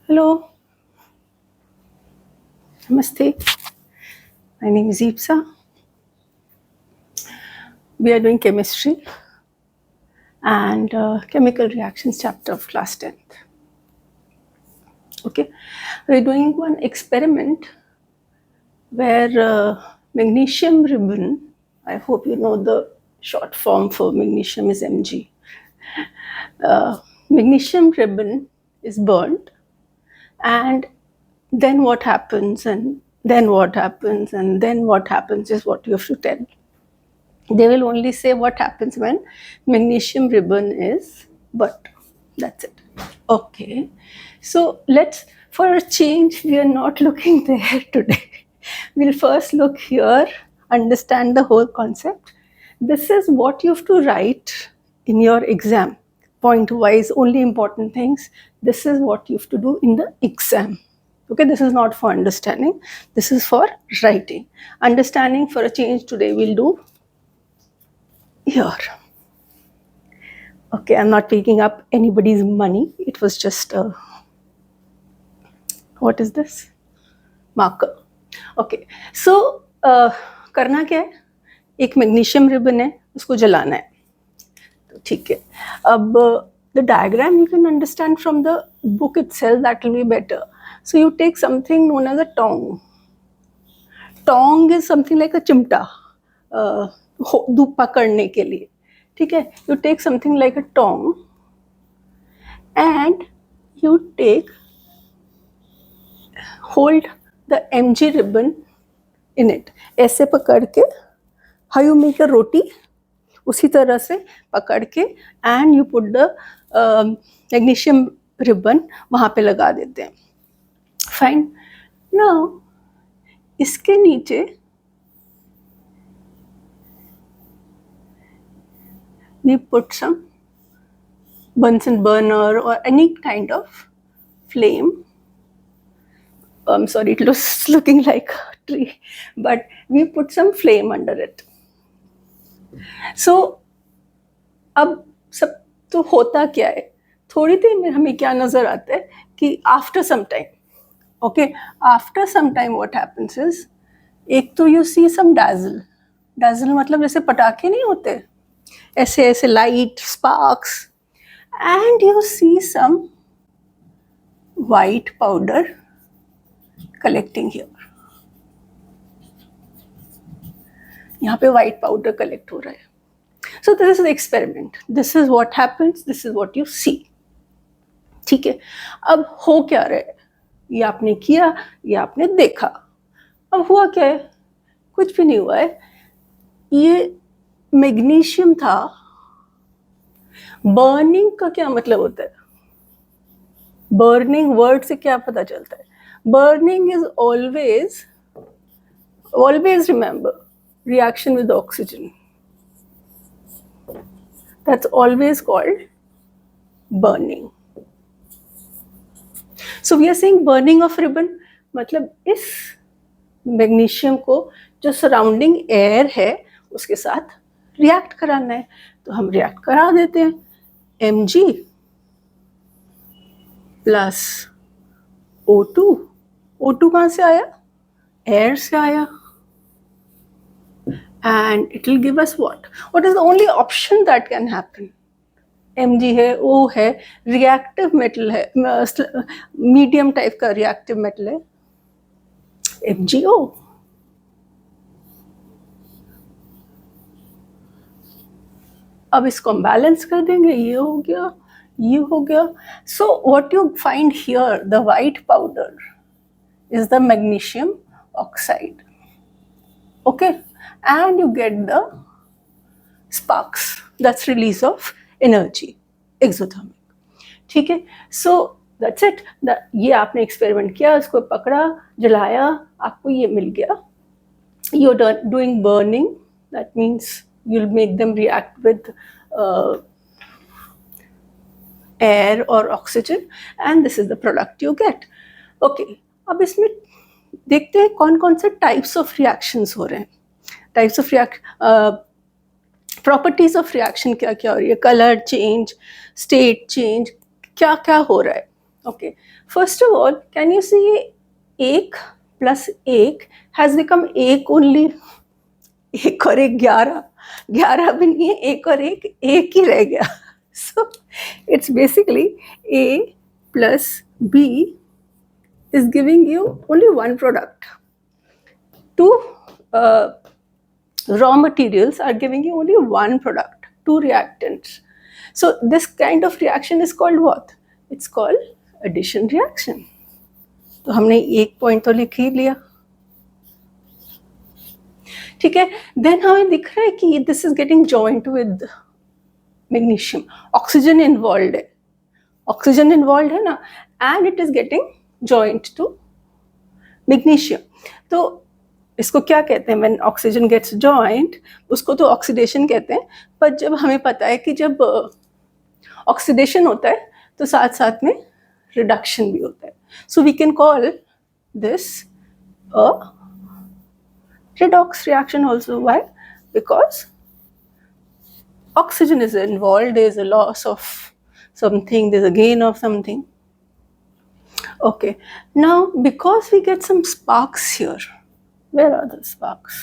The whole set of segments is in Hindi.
Hello, Namaste. My name is Ipsa. We are doing chemistry and chemical reactions chapter of class 10th. Okay, we're doing one experiment where magnesium ribbon, I hope you know the short form for magnesium is Mg. Magnesium ribbon is burnt, and then what happens, and then what happens, and then what happens is what you have to tell. They will only say what happens when magnesium ribbon is burnt. That's it. Okay. So let's, for a change, we are not looking there today. We'll first look here, understand the whole concept. This is what you have to write in your exam. Point wise, only important things. This is what you have to do in the exam. Okay, this is not for understanding, this is for writing. Understanding for a change today we'll do here. Okay, I'm not taking up anybody's money. It was just a, what is this? Marker. Okay, so करना क्या है? एक मैग्नीशियम रिबन है, उसको जलाना है. तो ठीक है. अब the diagram you can understand from the book itself, that will be better. So you take something known as a tong. Tong is something like a चिमटा, धूप पकड़ने के लिए. ठीक है, you take something like a tong and you hold the Mg ribbon in it. ऐसे पकड़ के, how you make a roti, उसी तरह से पकड़ के and you put the magnesium ribbon वहाँ पे लगा देते हैं. Fine. Now इसके नीचे we put some Bunsen burner or any kind of flame. I'm sorry, it looks looking like a tree, but we put some flame under it. So अब सब तो होता क्या है, थोड़ी देर में हमें क्या नजर आता है कि after some time, okay, after some time what happens is, एक तो you see some dazzle. Dazzle मतलब जैसे पटाखे नहीं होते, ऐसे ऐसे light sparks, and you see some white powder collecting here. यहाँ पे white powder collect हो रहा है. So this is the experiment. This is what happens. This is what you see. ठीक है. अब हो क्या रहा है? ये आपने किया, ये आपने देखा. अब हुआ क्या है? कुछ भी नहीं हुआ है. ये मैग्नीशियम था. बर्निंग का क्या मतलब होता है? बर्निंग वर्ड से क्या पता चलता है? Burning is always remember, reaction with oxygen. That's always called burning. So we are saying burning of ribbon, मतलब इस मैग्नीशियम को जो सराउंडिंग एयर है उसके साथ रिएक्ट कराना है, तो हम रिएक्ट करा देते हैं. Mg plus O2. O2 कहाँ से आया? एयर से आया. And it will give us what? What is the only option that can happen? Mg है, O है, reactive metal है, medium type का reactive metal है, MgO. अब इसको हम बैलेंस कर देंगे, ये हो गया, ये हो गया. So what you find here, the white powder, is the magnesium oxide. Okay, and you get the sparks. That's release of energy, exothermic. ठीक है. So that's it. ये आपने एक्सपेरिमेंट किया, इसको पकड़ा, जलाया, आपको ये मिल गया. You're doing burning. That means you'll make them react with air or oxygen, and this is the product you get. Okay. अब इसमें देखते हैं कौन कौन से टाइप्स ऑफ रिएक्शंस हो रहे हैं. Types of properties of reaction क्या क्या हो रही है, कलर चेंज, स्टेट चेंज, क्या क्या हो रहा है. Okay, first of all, can you see एक plus एक has become एक only? एक और एक 11, 11 भी नहीं है, एक और एक ही रह गया. So it's basically A plus B is giving you only one product. Two raw materials are giving you only one product, two reactants. So this kind of reaction is called what? It's called addition reaction. तो हमने एक पॉइंट तो लिख ही लिया. ठीक है, देन हमें दिख रहा है कि this is getting joint with magnesium. Oxygen involve है, ऑक्सीजन इन्वॉल्व है ना, and it is getting joint to magnesium. तो इसको क्या कहते हैं? व्हेन ऑक्सीजन गेट्स जॉइंट, उसको तो ऑक्सीडेशन कहते हैं. पर जब हमें पता है कि जब ऑक्सीडेशन होता है तो साथ साथ में रिडक्शन भी होता है. So we can call this a redox reaction also. Why? Because oxygen is involved, there is a loss of something, there's a gain of something. Okay, now because we get some sparks here, where are the sparks?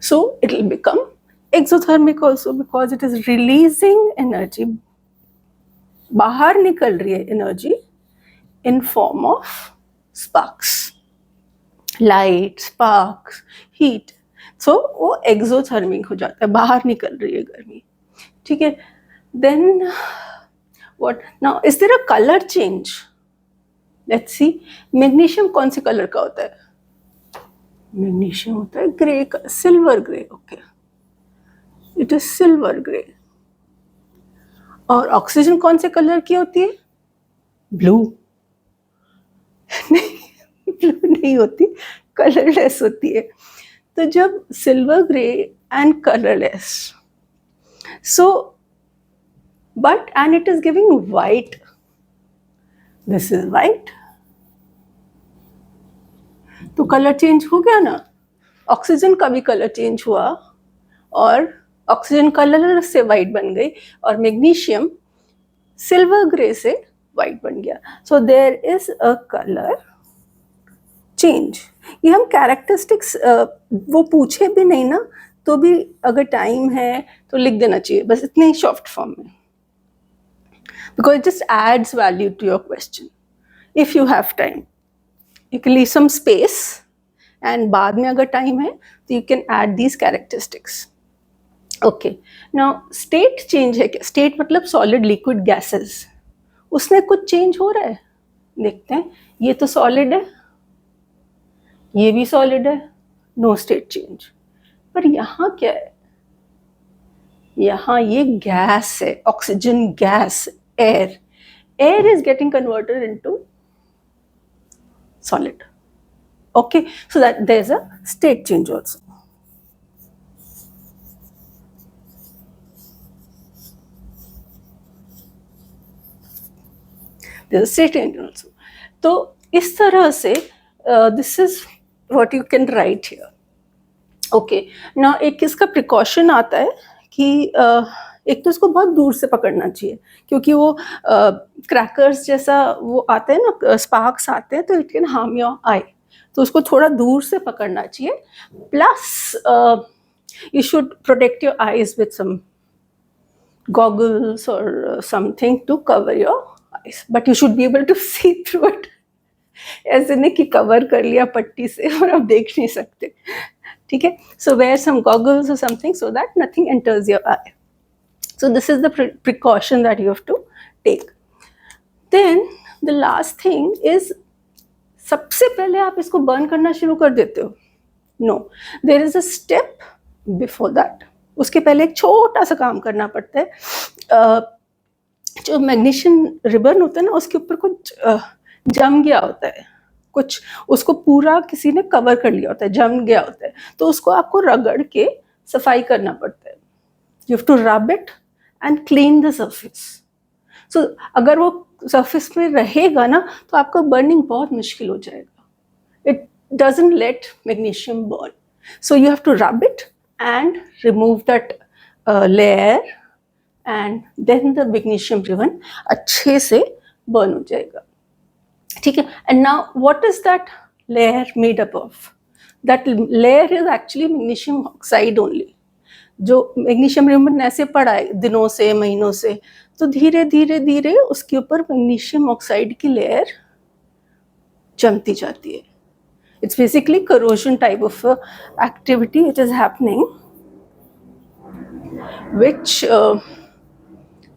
So it will become exothermic also, because it is releasing energy. बाहर निकल रही है energy in form of sparks. Light, sparks, heat. So वो एक्सोथर्मिक हो जाता है, बाहर निकल रही है गर्मी. ठीक है, then what now? Is there a colour change? Let's see. Magnesium कौन से कलर का होता है? मैग्नीशियम होता है ग्रे का, silver grey. Okay, it is silver grey. और ऑक्सीजन कौन से कलर की होती है? ब्लू. ब्लू नहीं होती, कलरलेस होती है. तो जब silver grey and colourless, so but and it is giving white. This is white. तो कलर चेंज हो गया ना. ऑक्सीजन का भी कलर चेंज हुआ और ऑक्सीजन कलर से वाइट बन गई, और मैग्नीशियम सिल्वर ग्रे से वाइट बन गया. So there is a colour change. ये हम कैरेक्टरिस्टिक्स वो पूछे भी नहीं ना, तो भी अगर टाइम है तो लिख देना चाहिए, बस इतने ही शॉर्ट फॉर्म में, because it just adds value to your question. If you have time you can leave some space, and बाद में अगर टाइम है तो you can add these characteristics. Okay, now state change है क्या? स्टेट मतलब सॉलिड, लिक्विड, गैसेस. उसमें कुछ चेंज हो रहा है? देखते हैं. ये तो सॉलिड है, ये भी सॉलिड है, नो स्टेट चेंज. पर यहाँ क्या है? यहाँ ये गैस है, oxygen gas, air. Air is getting converted into solid. Okay, so that there is a state change also. There is a state change also. तो इस तरह से this is what you can write here. Okay, now एक इसका प्रिकॉशन आता है कि एक तो इसको बहुत दूर से पकड़ना चाहिए, क्योंकि वो क्रैकर्स जैसा वो आते हैं ना, स्पार्क्स आते हैं, तो it can harm your eye. तो उसको थोड़ा दूर से पकड़ना चाहिए. Plus you should protect your eyes with some goggles और something to cover your eyes, but you should be able to see through it. ऐसे नहीं कि कवर कर लिया पट्टी से और आप देख नहीं सकते. ठीक है, सो वेयर सम गॉगल्स और something so that nothing enters your eye. So this is the precaution that you have to take. Then the last thing is, सबसे पहले आप इसको बर्न करना शुरू कर देते हो? No, there is a step before that. उसके पहले एक छोटा सा काम करना पड़ता है. जो मैग्नीशियम रिबन होता है ना, उसके ऊपर कुछ जम गया होता है, कुछ उसको पूरा किसी ने कवर कर लिया होता है, जम गया होता है. तो उसको आपको रगड़ के सफाई करना पड़ता है. You have to rub it and clean the surface. So अगर वो सरफेस में रहेगा ना, तो आपका बर्निंग बहुत मुश्किल हो जाएगा. It doesn't let magnesium burn. So you have to rub it and remove that layer and then the magnesium ribbon अच्छे से बर्न हो जाएगा, ठीक है. And now what is that layer made up of? That layer is actually magnesium oxide only. जो मैग्नीशियम रिबन ऐसे पड़ा है दिनों से महीनों से, तो धीरे धीरे धीरे उसके ऊपर मैग्नीशियम ऑक्साइड की लेयर जमती जाती है. It's basically corrosion type of activity which is happening, which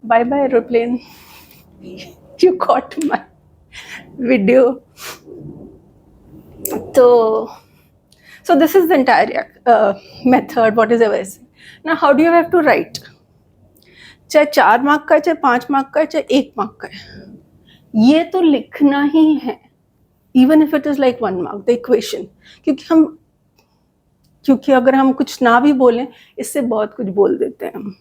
bye bye aeroplane, you caught my video. So this is the entire method what is ever. Now how do you have to write? चाहे 4 मार्क का है, चाहे 5 मार्क का है, चाहे 1 मार्क का है, ये तो लिखना ही है, even if it is like 1 mark the equation. क्योंकि अगर हम कुछ ना भी बोलें, इससे बहुत कुछ बोल देते हैं हम.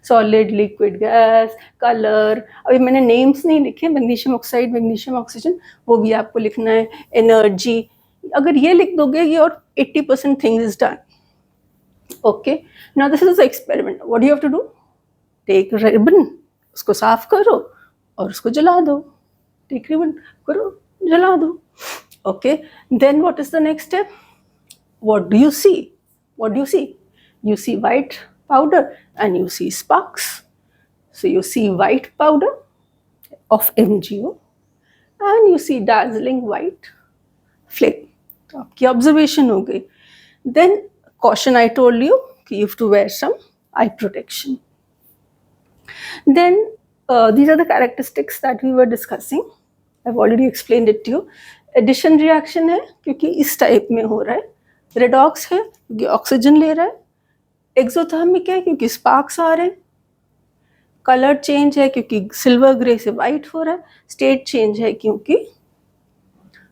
Solid, liquid, gas, colour. अभी मैंने नेम्स नहीं लिखे, मैग्नीशियम ऑक्साइड, मैग्नीशियम ऑक्सीजन, वो भी आपको लिखना है. एनर्जी, अगर ये लिख दोगे ये और 80% thing is done. Okay, now this is experiment. What you have to do? Take ribbon, उसको साफ करो और उसको जला दो. टेक रिबन करो, जला दो. Okay, then what is the next step? What do you see? What do you see? You see white powder and you see sparks. So you see white powder of MgO and you see dazzling white flame. तो आपकी observation हो गई. Then caution, I told you you have to wear some eye protection. Then these are the characteristics that we were discussing. I've already explained it to you. Addition reaction है क्योंकि इस टाइप में हो रहा है. रेडॉक्स है क्योंकि ऑक्सीजन ले रहा है. एक्सोथर्मिक है क्योंकि स्पार्क्स आ रहे हैं. कलर चेंज है क्योंकि सिल्वर ग्रे से वाइट हो रहा है. स्टेट चेंज है क्योंकि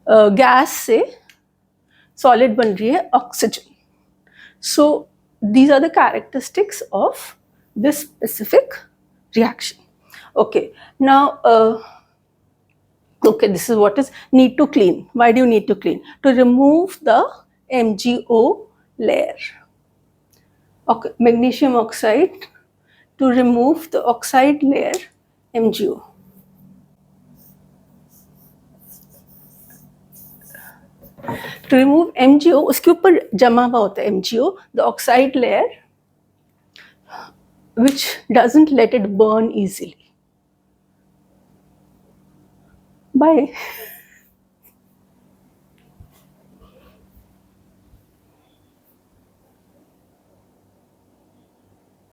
गैस से सॉलिड बन रही है oxygen. So these are the characteristics of this specific reaction. Okay, now okay, this is what is need to clean. Why do you need to clean? To remove the MgO layer. Okay, magnesium oxide, to remove the oxide layer MgO. To remove MgO, उसके ऊपर जमा हुआ होता है MgO, the oxide layer, which doesn't let it burn easily. Bye.